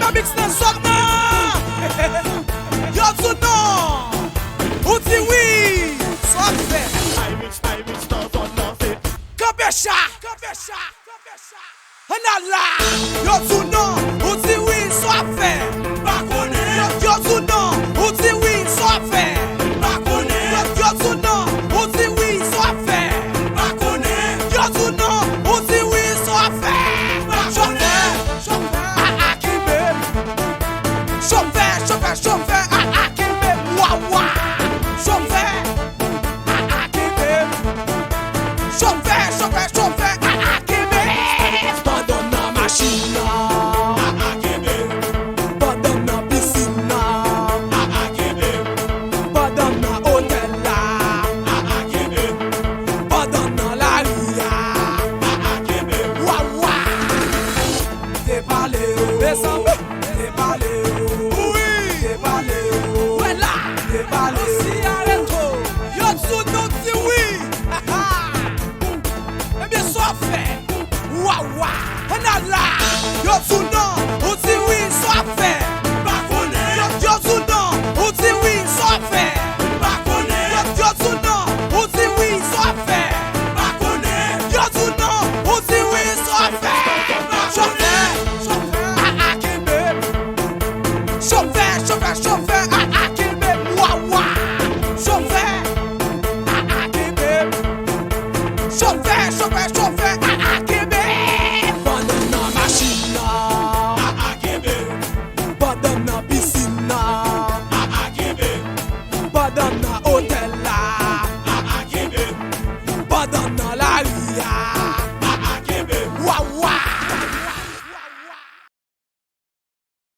Yo mix nan sot nan. Yo tout nan. Ou di oui. Sot fe. I mix start on nothing. Kabesha. Anala. Yo tout nan. Ou di oui. Sot fe. Bakone. Yo tout nan. Ou di oui. Sot fe. Bakone. Yo tout nan. Ou di oui. Sot fe. Bakone. Yo tout nan. Ou di oui. Sot fe. Chauffeur, Kimbe, wawa. Chauffeur, Kimbe. Chauffeur, Kimbe. Pardonne la machine, Kimbe. Pardonne la piscine, Kimbe. Pardonne la hôtel, Kimbe. Pardonne la rue, Kimbe. Wawa. T'es parlé, descends, t'es parlé. Waouh, waouh, yo tout non, on dit oui, soit fait.